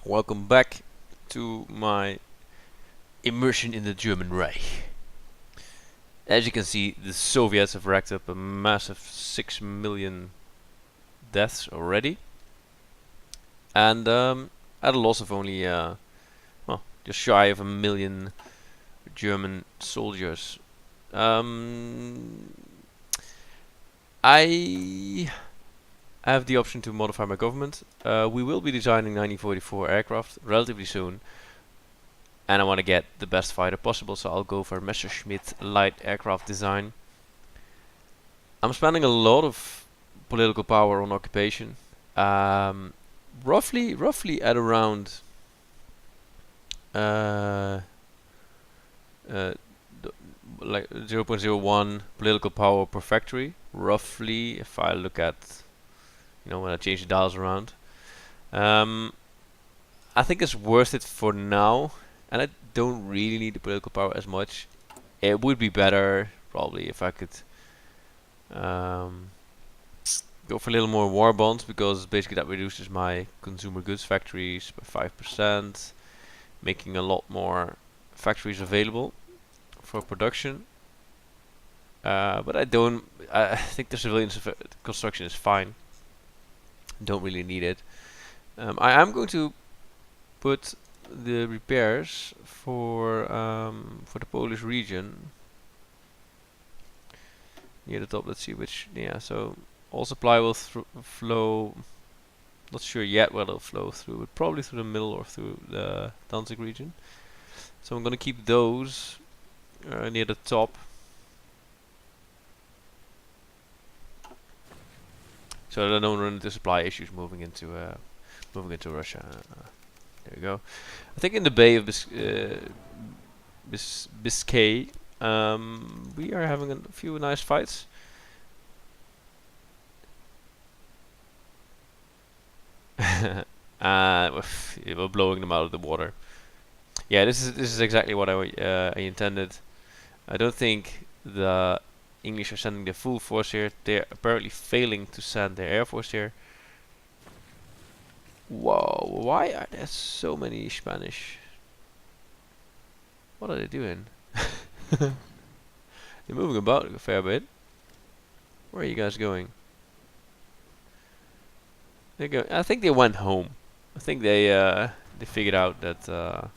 Welcome back to my immersion in the German Reich. As you can see, the Soviets have racked up a massive 6 million deaths already, and at a loss of only, well, just shy of 1 million German soldiers. Um, I have the option to modify my government. We will be designing 1944 aircraft relatively soon, and I want to get the best fighter possible, so I'll go for Messerschmitt light aircraft design. I'm spending a lot of political power on occupation, um, roughly at around uh, uh, like 0.01 political power per factory, roughly. If I look at, when I change the dials around, um, I think it's worth it for now, and I don't really need the political power as much. It would be better probably if I could um, go for a little more war bonds, because basically that reduces my consumer goods factories by 5%, making a lot more factories available for production. But I don't. I think the civilian construction is fine. Don't really need it. I am going to put the repairs for the Polish region near the top. Let's see which. Yeah, so all supply will flow. Not sure yet where it'll flow through, but probably through the middle or through the Danzig region. So I'm gonna keep those near the top, so that I don't run into supply issues moving into Russia. There we go. I think in the Bay of Biscay, we are having a few nice fights. We're blowing them out of the water. Yeah, this is exactly what I intended. I don't think the English are sending their full force here. They're apparently failing to send their air force here. Whoa, why are there so many Spanish? What are they doing? They're moving about a fair bit. Where are you guys going? I think they went home. I think they figured out that the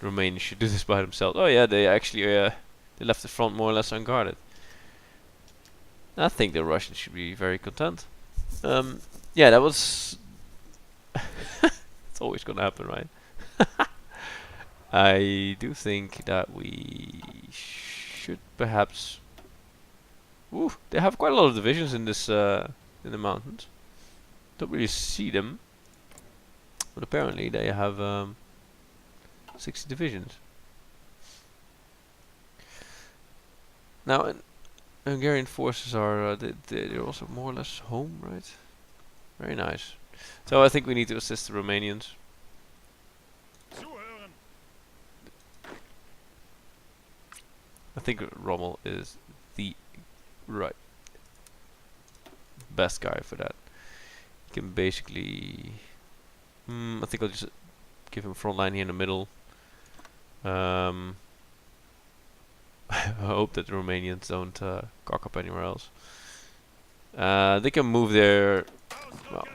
Romanians should do this by themselves. Oh yeah, they actually they left the front more or less unguarded. I think the Russians should be very content. Yeah, that was. It's always gonna happen, right? I do think that we should perhaps. Ooh, they have quite a lot of divisions in this in the mountains. Don't really see them, but apparently they have 60 divisions. Now, Hungarian forces are they're also more or less home, right? Very nice. So I think we need to assist the Romanians. I think Rommel is the right best guy for that. He can basically. I think I'll just give him front line here in the middle. I hope that the Romanians don't cock up anywhere else. They can move their. Well,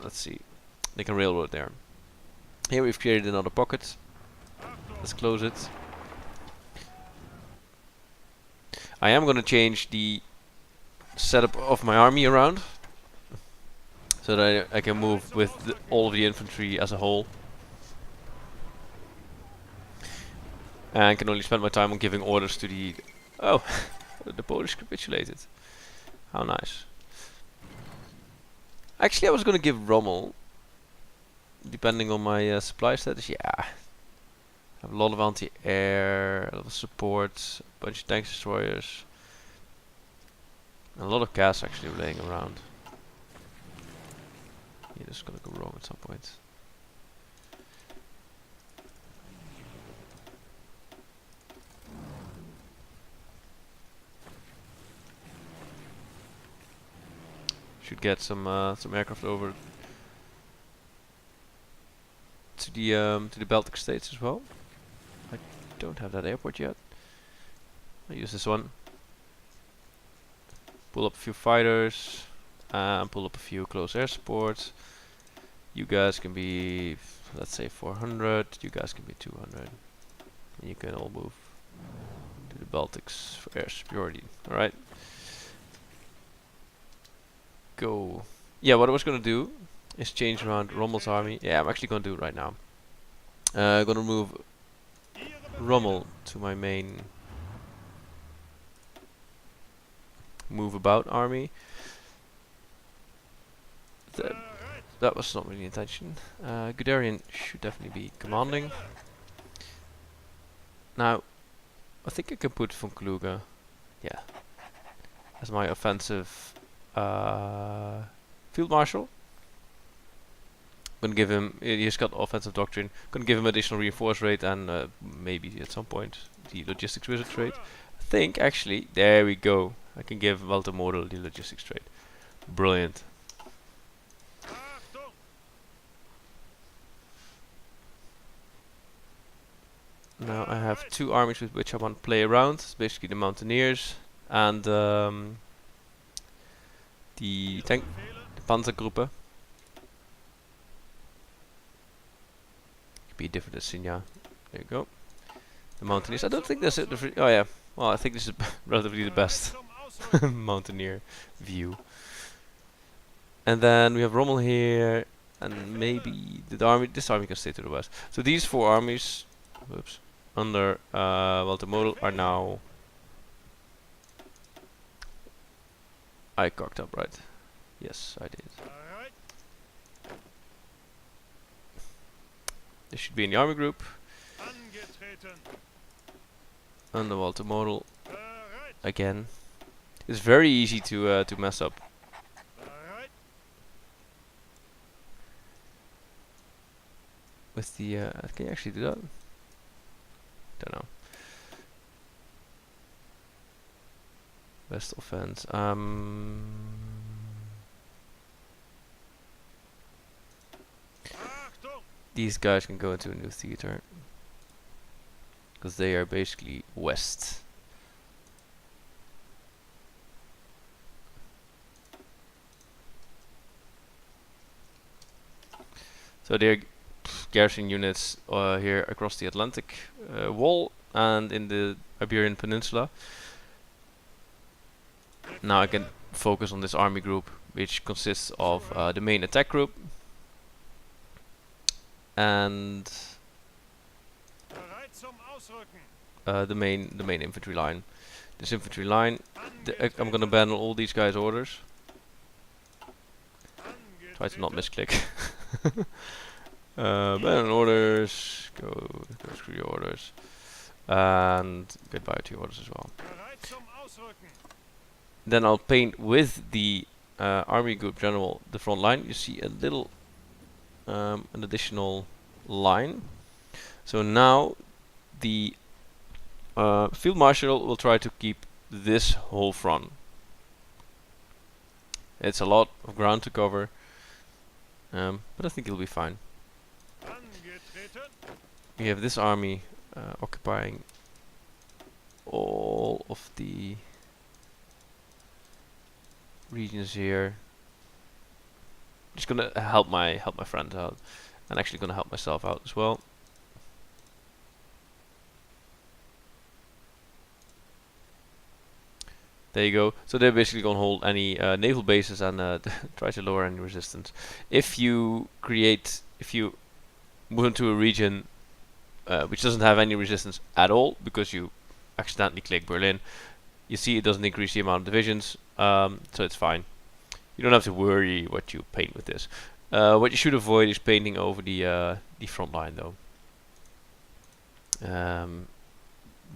let's see. They can railroad there. Here we've created another pocket. Let's close it. I am going to change the setup of my army around, so that I can move with all of the infantry as a whole. And can only spend my time on giving orders to the... Oh, the Polish capitulated. How nice. Actually, I was going to give Rommel, depending on my supply status. Yeah, I have a lot of anti-air, a lot of support, a bunch of tank destroyers, and a lot of gas actually laying around. Yeah, this is going to go wrong at some point. Should get some aircraft over to the Baltic states as well. I don't have that airport yet. I use this one. Pull up a few fighters and pull up a few close air supports. You guys can be, let's say 400. You guys can be 200. And you can all move to the Baltics for air superiority. All right. Go. Yeah, what I was gonna do is change around Rommel's army. Yeah, I'm actually gonna do it right now. I'm gonna move Rommel to my main move about army. That was not really the intention. Guderian should definitely be commanding. Now, I think I can put von Kluge, yeah, as my offensive field marshal. Gonna give him, he's got offensive doctrine. Gonna give him additional reinforce rate and maybe at some point the logistics wizard trait. I think actually, there we go. I can give Walter Model the logistics trait. Brilliant. Now I have two armies with which I want to play around. It's basically the Mountaineers and the Panzergruppe. Could be different as Sinja. There you go. The Mountaineers. I don't think that's it. Oh yeah. Well, I think this is relatively the best Mountaineer view. And then we have Rommel here, and maybe the army. This army can stay to the west. So these four armies, whoops, under Walter Model are now. I cocked up, right? Yes, I did. This should be in the army group. Under Walter Model again. It's very easy to mess up. With the can you actually do that? Don't know. Best offense. These guys can go into a new theater because they are basically west. So they're garrison units here across the Atlantic wall and in the Iberian Peninsula. Now I can focus on this army group, which consists of the main attack group and the main infantry line. This infantry line, I'm gonna abandon all these guys' orders. Try to not misclick. Abandon orders. Go screw your orders. And goodbye to your orders as well. Then I'll paint with the army group general the front line. You see a little an additional line. So now the field marshal will try to keep this whole front. It's a lot of ground to cover, but I think it'll be fine. We have this army occupying all of the regions here. Just gonna help my friends out, and actually gonna help myself out as well. There you go. So they're basically gonna hold any naval bases and try to lower any resistance. If you move into a region which doesn't have any resistance at all because you accidentally click Berlin, you see it doesn't increase the amount of divisions, so it's fine. You don't have to worry what you paint with this. What you should avoid is painting over the front line though,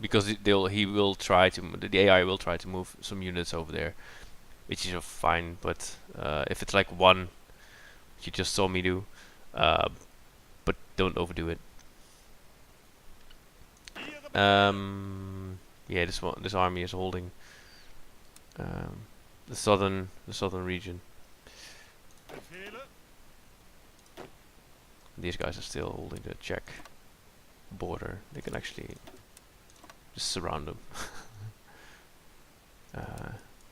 because he will try to the AI will try to move some units over there, which is fine. But if it's like one, which you just saw me do, but don't overdo it. Yeah, this army is holding the southern region. These guys are still holding the Czech border. They can actually just surround them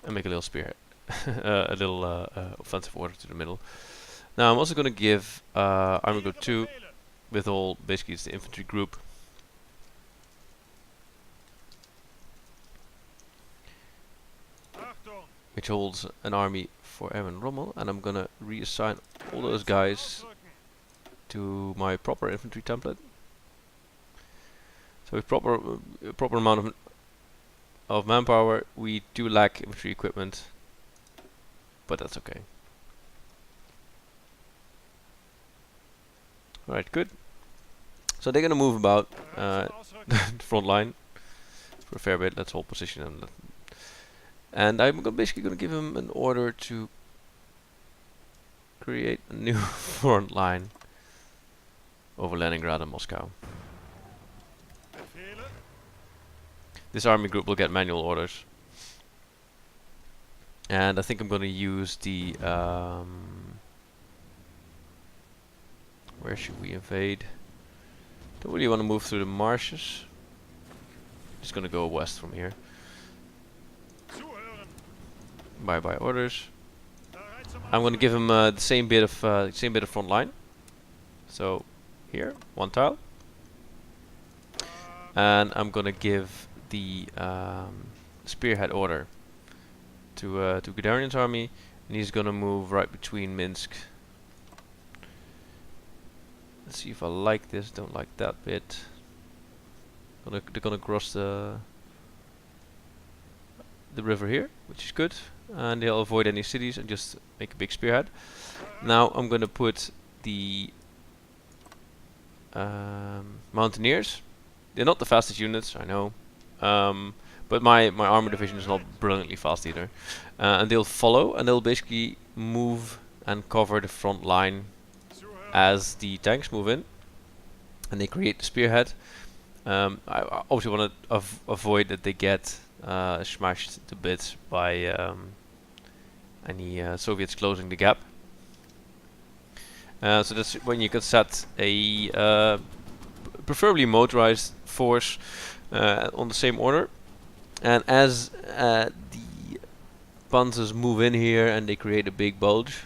and make a little spearhead, a little offensive order to the middle. Now I'm also going to give Army Group 2 with all, basically it's the infantry group. Which holds an army for Aaron Rommel, and I'm gonna reassign all those guys to my proper infantry template. So with proper amount of manpower, we do lack infantry equipment, but that's okay. Alright, good. So they're gonna move about the front line for a fair bit. Let's hold position, and I'm basically gonna give him an order to create a new front line over Leningrad and Moscow. This army group will get manual orders, and I think I'm gonna use the where should we invade? Don't really want to move through the marshes. Just gonna go west from here. Bye bye orders. I'm gonna give him the same bit of front line. So here, one tile, and I'm gonna give the spearhead order to Guderian's army, and he's gonna move right between Minsk. Let's see if I like this. Don't like that bit. They're gonna cross the river here, which is good, and they'll avoid any cities and just make a big spearhead. Now I'm gonna put the mountaineers. They're not the fastest units, I know, but my armor division is not brilliantly fast either, and they'll follow, and they'll basically move and cover the front line as the tanks move in, and they create the spearhead. I obviously want to avoid that they get smashed to bits by any Soviets closing the gap. So that's when you can set a preferably motorized force on the same order, and as the panzers move in here and they create a big bulge,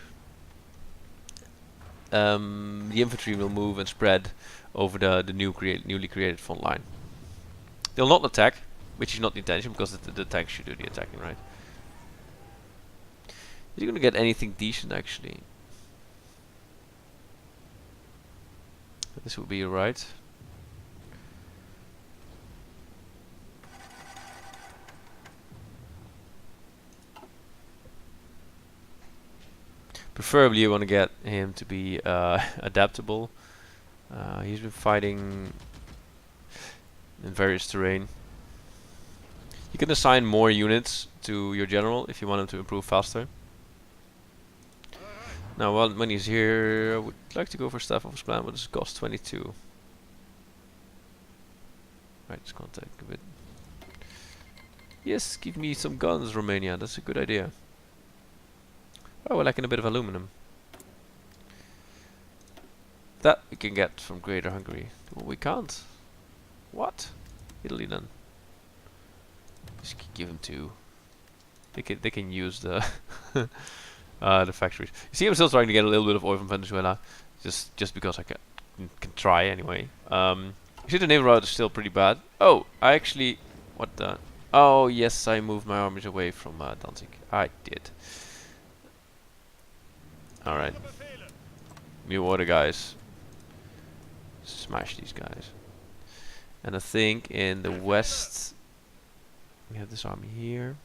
the infantry will move and spread over the newly created front line. They'll not attack, which is not the intention, because the tanks should do the attacking, right? Is he gonna get anything decent actually? This would be right. Preferably you want to get him to be adaptable. He's been fighting in various terrain. You can assign more units to your general if you want him to improve faster. Now when he's here, I would like to go for Staff Office Plan, but it's cost 22. Right, it's gonna take a bit. Yes, give me some guns, Romania, that's a good idea. Oh, we're lacking a bit of aluminum. That we can get from Greater Hungary. Well, we can't. What? Italy then. Just give them two. They can use the the factories. You see, I'm still trying to get a little bit of oil from Venezuela, just because I can try anyway. You see, the naval route is still pretty bad. Oh, I actually, what the? Oh yes, I moved my armies away from Danzig. I did. All right, new order, guys. Smash these guys. And I think in the west we have this army here.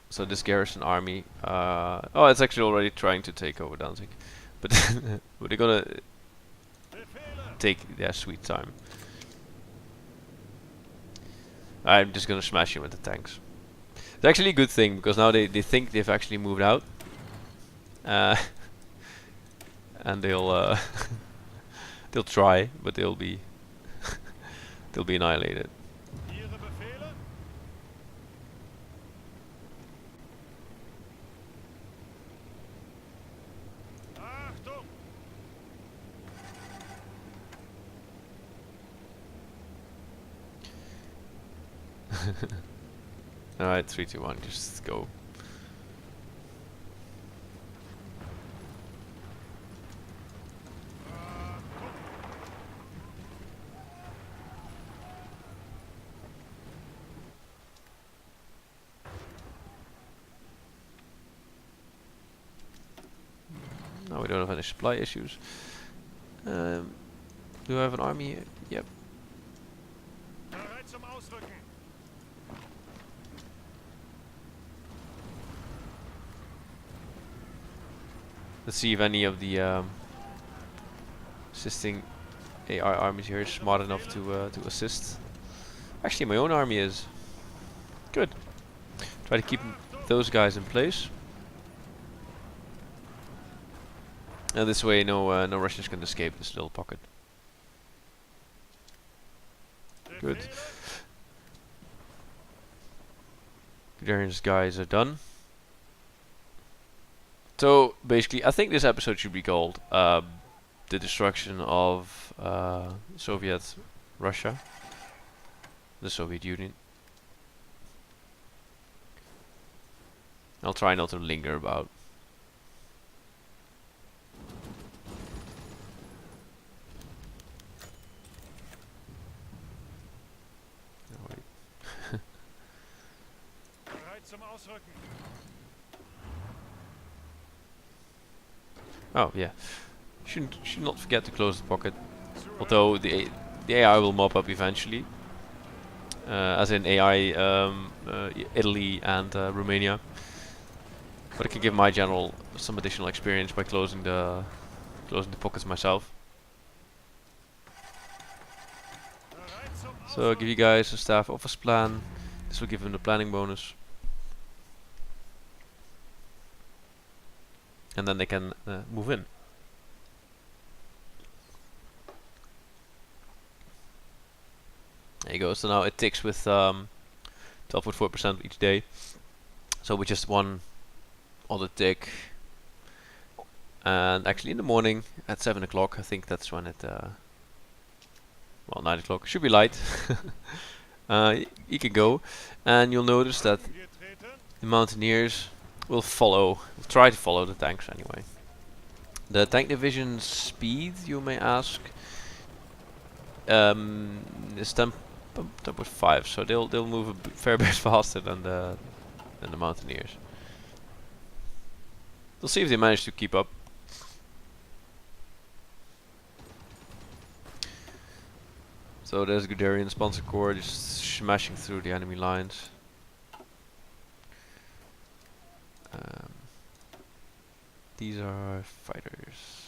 So this garrison army, oh, it's actually already trying to take over Danzig, but but they're gonna take their sweet time. I'm just gonna smash him with the tanks. It's actually a good thing, because now they think they've actually moved out, and they'll they'll try, but they'll be they'll be annihilated. Alright, 3, 2, 1, just go. Now we don't have any supply issues. Do I have an army here? Yep. Let's see if any of the assisting AI armies here is smart enough to assist. Actually, my own army is good. Try to keep those guys in place. And this way, no Russians can escape this little pocket. Good. Guderian's guys are done. So basically, I think this episode should be called "The Destruction of Soviet Russia, the Soviet Union." I'll try not to linger about. Oh yeah, should not forget to close the pocket. Although the AI will mop up eventually, as in AI Italy and Romania. But I can give my general some additional experience by closing the pockets myself. So I'll give you guys a staff office plan. This will give him the planning bonus. And then they can move in. There you go. So now it ticks with 12.4% each day. So with just one other tick, and actually in the morning at 7 o'clock, I think that's when it. Well, 9 o'clock should be light. You can go, and you'll notice that the mountaineers will try to follow the tanks anyway. The tank division speed, you may ask, is 10.5, so they'll move a fair bit faster than the mountaineers. We'll see if they manage to keep up. So there's Guderian Sponsor Corps just smashing through the enemy lines. These are fighters.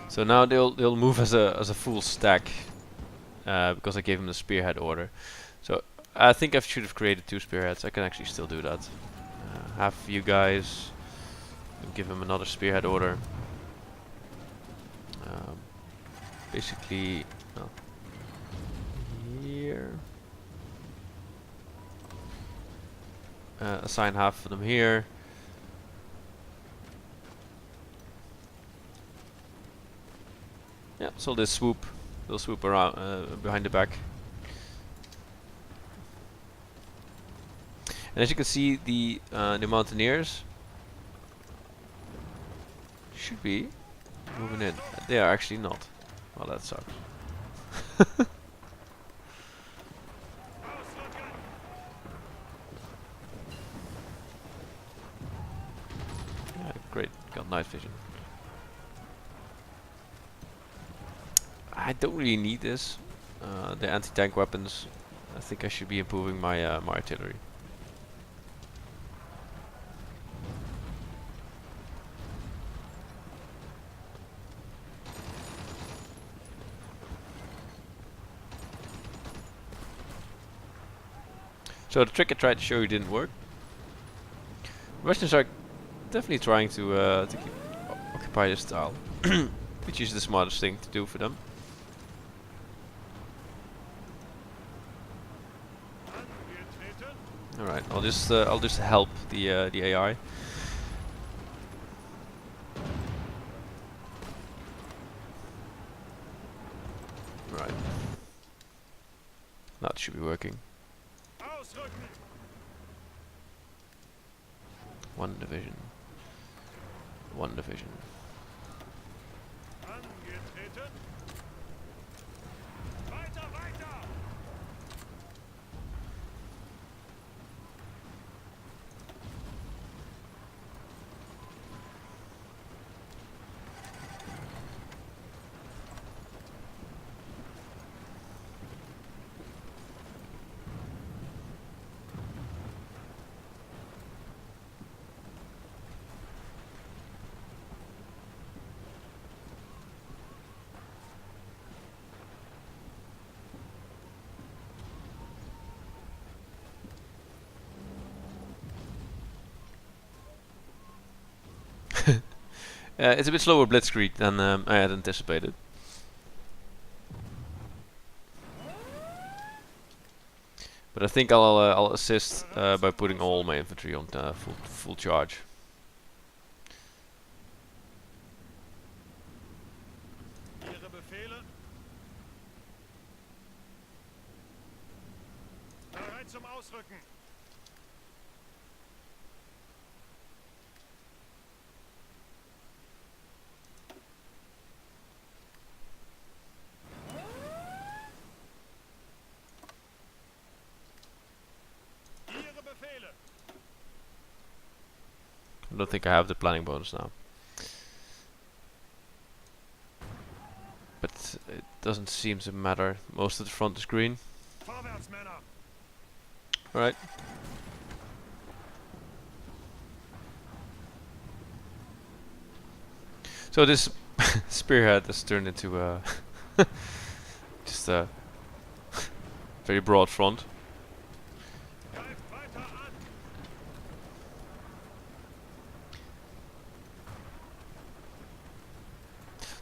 So now they'll move as a full stack, because I gave him the spearhead order. So I think I should have created 2 spearheads. I can actually still do that. Have you guys give him another spearhead order. Basically, here. Assign half of them here. Yeah, so they'll swoop around behind the back. And as you can see, the mountaineers should be moving in. They are actually not. Well, that sucks. Yeah, great, got night vision. I don't really need this. The anti-tank weapons. I think I should be improving my my artillery. So the trick I tried to show you didn't work. Russians are definitely trying to keep occupy this tile, which is the smartest thing to do for them. All right, I'll just help the AI. Right. That should be working. One division. One division. It's a bit slower blitzkrieg than I had anticipated. But I think I'll assist by putting all my infantry on full charge. I don't think I have the planning bonus now. But it doesn't seem to matter. Most of the front is green. Alright. So this spearhead has turned into just a very broad front.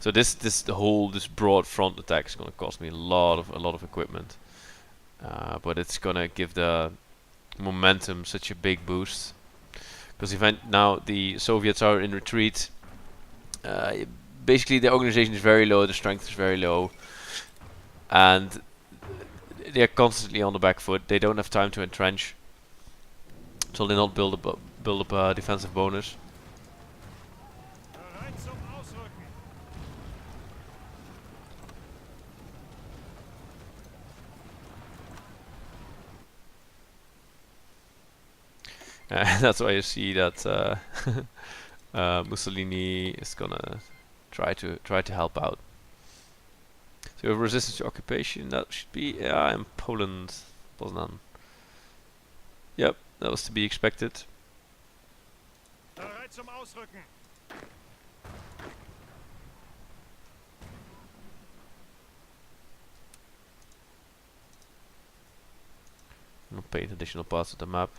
So this broad front attack is gonna cost me a lot of equipment, but it's gonna give the momentum such a big boost. Because now the Soviets are in retreat. Basically, the organization is very low, the strength is very low, and they're constantly on the back foot. They don't have time to entrench, so they not build up a defensive bonus. That's why you see that Mussolini is gonna try to help out. So we have resistance to occupation. That should be in Poland, Poznan. Yep, that was to be expected. I'll paint additional parts of the map.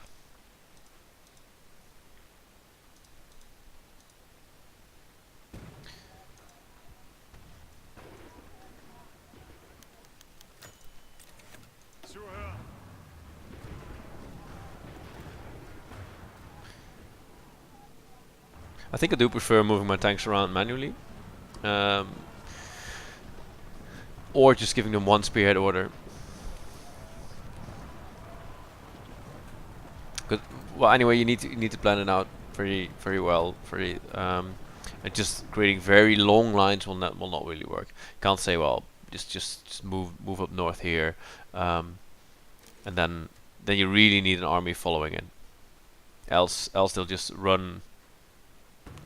I think I do prefer moving my tanks around manually, or just giving them one spearhead order. Well, anyway, you need to plan it out very well. And just creating very long lines will not really work. You can't say, well, just move up north here, and then you really need an army following it. Else they'll just run.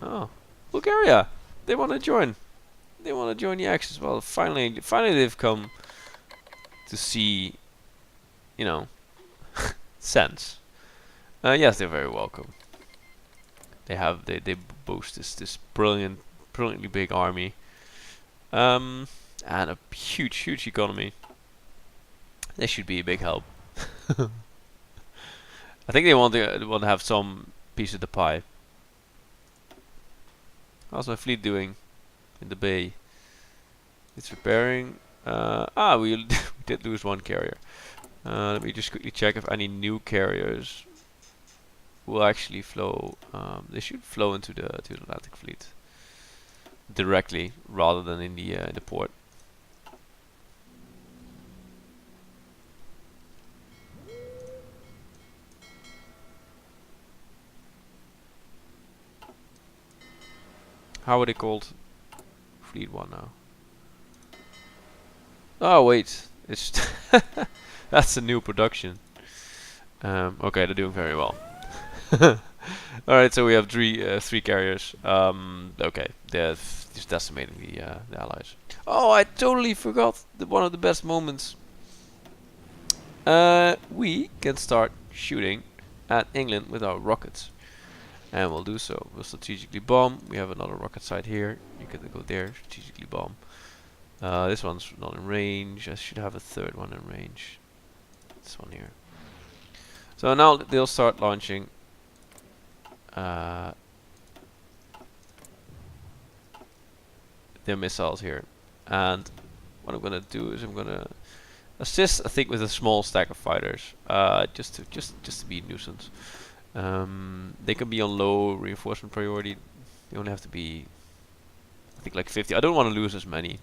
Oh, Bulgaria! They want to join. They want to join the Axis. Well, finally they've come to see, you know, sense. Yes, they're very welcome. They boast this brilliantly big army, and a huge economy. They should be a big help. I think they want to have some piece of the pie. How's my fleet doing in the bay? It's repairing. We we did lose one carrier. Let me just quickly check if any new carriers will actually flow. They should flow into the Atlantic Fleet directly rather than in the port. How are they called? Fleet 1 now. Oh wait, it's that's a new production. Okay, they're doing very well. Alright, so we have three carriers. Okay, they're just decimating the allies. Oh, I totally forgot one of the best moments. We can start shooting at England with our rockets. And we'll do so. We'll strategically bomb. We have another rocket site here. You can go there, strategically bomb. This one's not in range. I should have a third one in range. This one here. So now they'll start launching their missiles here. And what I'm gonna do is I'm gonna assist, I think, with a small stack of fighters, just to be a nuisance. They can be on low reinforcement priority. They only have to be, I think, like 50. I don't want to lose as many.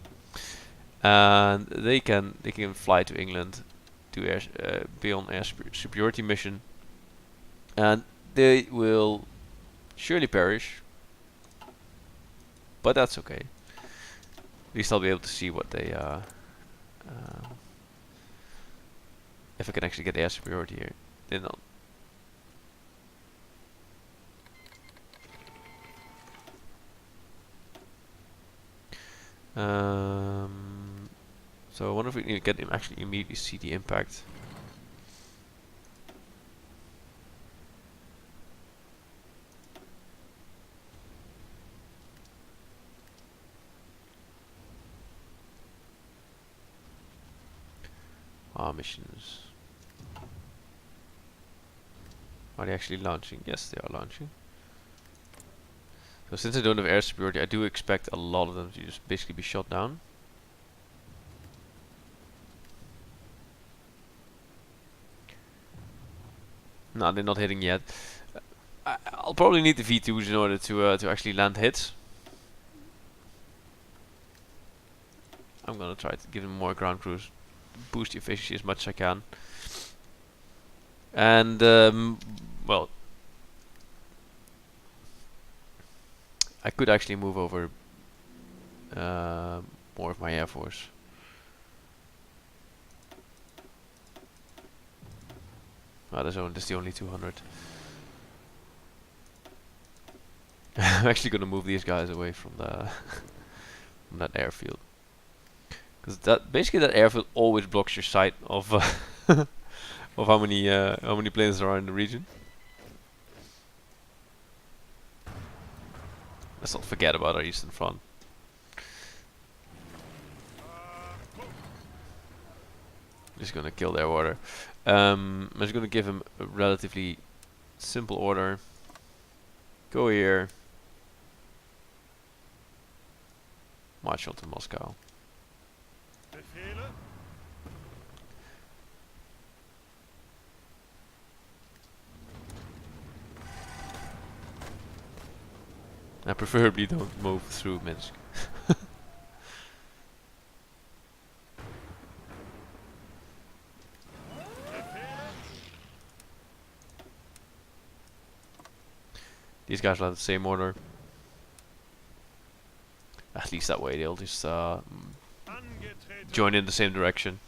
And they can fly to England to be on air superiority mission, and they will surely perish. But that's okay. At least I'll be able to see what they if I can actually get air superiority here. Then I'll so I wonder if we can get him actually immediately see the impact. Missions. Are they actually launching? Yes, they are launching. So since I don't have air superiority, I do expect a lot of them to just basically be shot down. No, they're not hitting yet. I'll probably need the V2s in order to actually land hits. I'm gonna try to give them more ground crews, boost the efficiency as much as I can. And well, I could actually move over more of my air force. That's the only 200. I'm actually gonna move these guys away from the from that airfield, because that airfield always blocks your sight of of how many planes there are in the region. Let's not forget about our eastern front. Just gonna kill their order. I'm just gonna give him a relatively simple order. Go here. March on to Moscow. I preferably don't move through Minsk. These guys will have the same order. At least that way they'll just join in the same direction.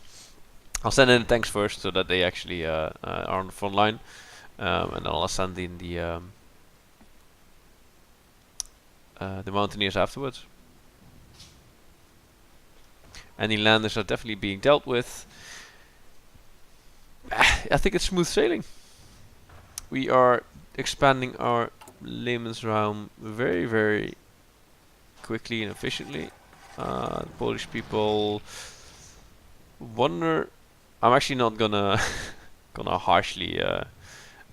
I'll send in the tanks first so that they actually are on the front line, and then I'll send in the mountaineers afterwards. Any landers are definitely being dealt with. I think it's smooth sailing. We are expanding our Lebensraum very, very quickly and efficiently. Polish people wonder. I'm actually not gonna harshly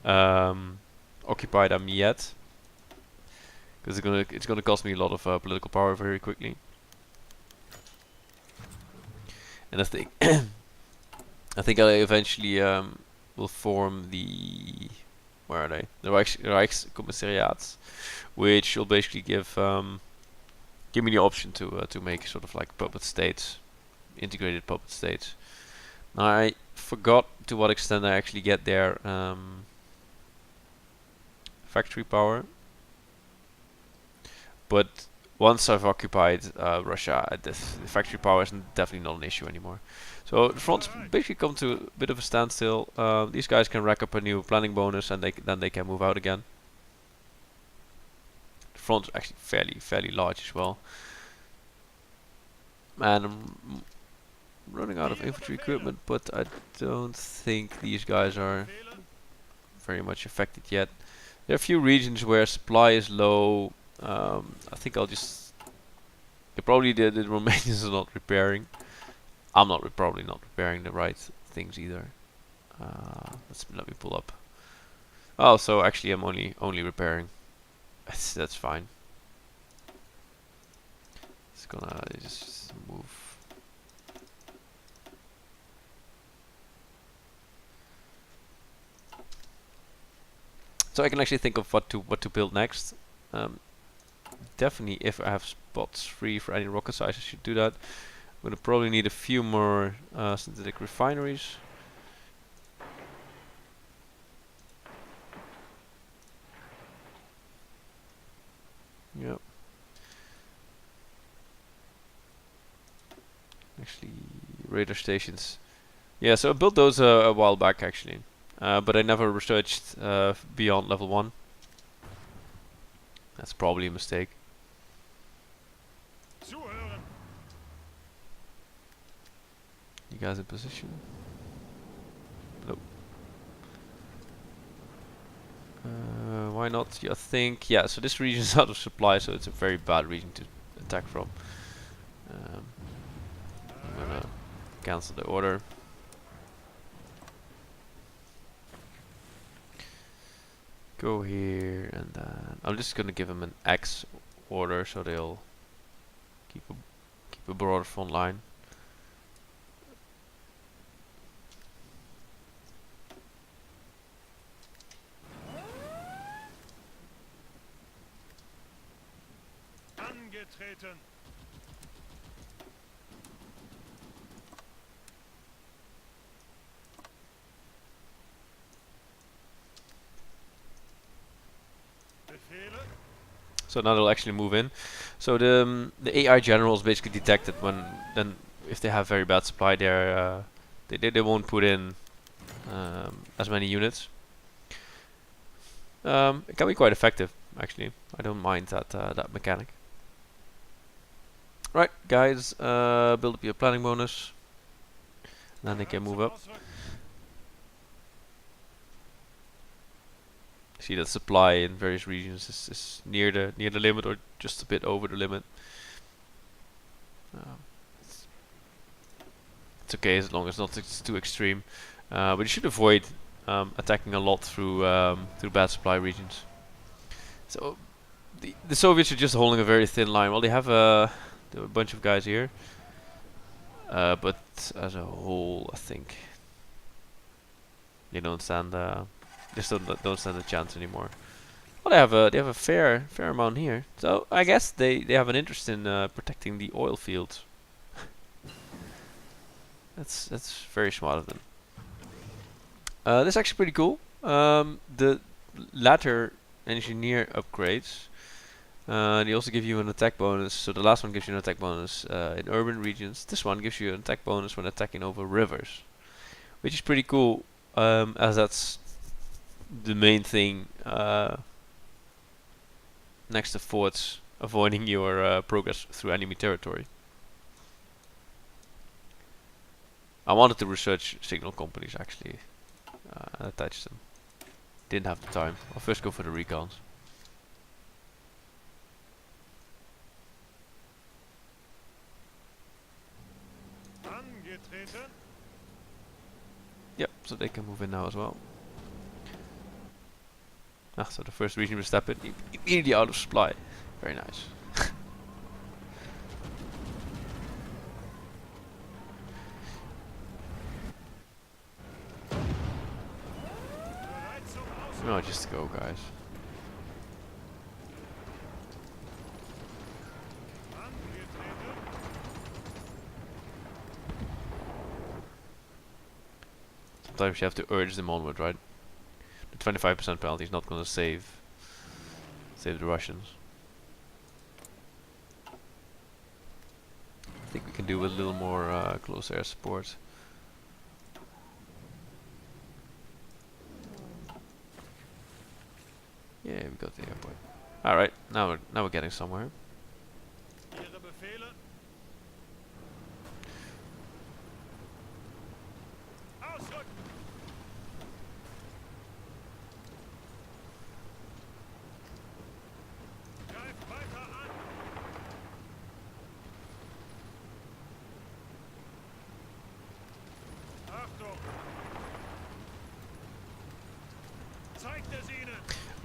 occupy them yet, because it's gonna cost me a lot of political power very quickly. And I think I think I eventually will form the, where are they? The Rijkscommissariats, which will basically give me the option to make sort of like puppet states, integrated puppet states. Now I forgot to what extent I actually get their factory power, but once I've occupied Russia, the factory power is definitely not an issue anymore. So the front's basically come to a bit of a standstill. These guys can rack up a new planning bonus, and then they can move out again. The front's actually fairly large as well. And I'm running out of infantry equipment, but I don't think these guys are very much affected yet. There are a few regions where supply is low. I think I'll just... probably the Romanians are not repairing. I'm probably not repairing the right things either. Let me pull up. Oh, so actually I'm only repairing. That's fine. It's gonna just move. So I can actually think of what to build next. Definitely, if I have spots free for any rocket size, I should do that. I'm gonna probably need a few more synthetic refineries. Yep. Actually, radar stations. Yeah, so I built those a while back actually, but I never researched beyond level 1. That's probably a mistake. You guys in position? Nope. Why not? I think, yeah, so this region is out of supply, so it's a very bad region to attack from. I'm gonna cancel the order. Go here, and then I'm just gonna give them an X order, so they'll keep a broader front line. Angetreten. So now they'll actually move in. So the AI generals basically detected when if they have very bad supply, they won't put in as many units. It can be quite effective actually. I don't mind that mechanic. Right, guys, build up your planning bonus. Then they can move up. See that supply in various regions is near the limit or just a bit over the limit. It's okay as long as it's not too extreme. But you should avoid attacking a lot through bad supply regions. So the Soviets are just holding a very thin line. Well, they have a bunch of guys here, but as a whole, I think they don't stand. Just don't stand a chance anymore. Well, they have a fair amount here, so I guess they have an interest in protecting the oil fields. That's very smart of them. This is actually pretty cool. The latter engineer upgrades, they also give you an attack bonus. So the last one gives you an attack bonus in urban regions. This one gives you an attack bonus when attacking over rivers, which is pretty cool, as that's the main thing next to forts, avoiding your progress through enemy territory. I wanted to research signal companies actually, and attach them. Didn't have the time. I'll first go for the recons. Yep, so they can move in now as well. So the first region we step in, immediately out of supply. Very nice. No, just go, guys. Sometimes you have to urge them onward, right? The 25% penalty is not going to save the Russians. I think we can do with a little more close air support. Yeah, we got the airport. All right, now we're getting somewhere.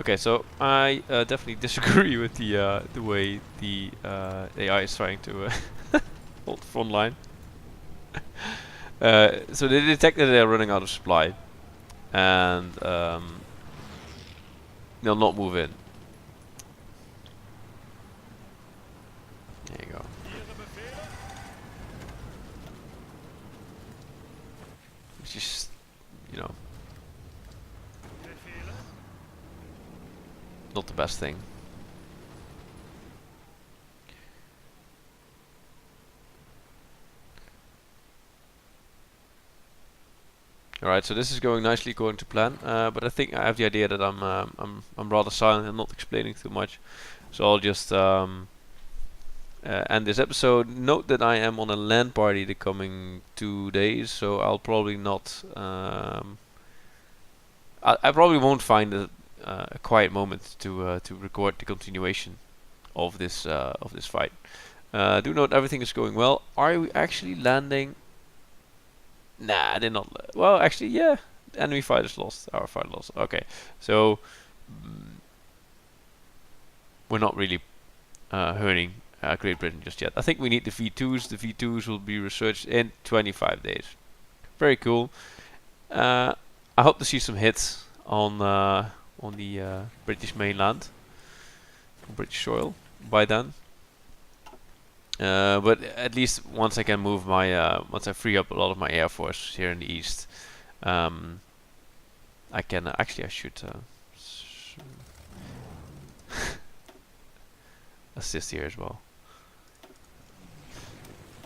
Okay, so I definitely disagree with the way the AI is trying to hold the front line. So they detected they're running out of supply, and they'll not move in. There you go. Which is, you know, not the best thing. Alright, so this is going nicely according to plan, but I think I have the idea that I'm rather silent and not explaining too much, so I'll just end this episode. Note that I am on a LAN party the coming 2 days, so I'll probably not. I probably won't find a quiet moment to record the continuation of this fight. Do note everything is going well. Are we actually landing? Nah, they're not. Well, actually, yeah. Enemy fighters lost. Our fighter lost. Okay, so we're not really hurting Great Britain just yet. I think we need the V2s. The V2s will be researched in 25 days. Very cool. I hope to see some hits on the British mainland, on British soil by then. But at least once I can move my once I free up a lot of my air force here in the east, I can actually I should assist here as well.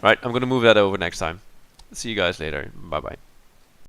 Right, I'm gonna move that over next time. See you guys later. Bye bye.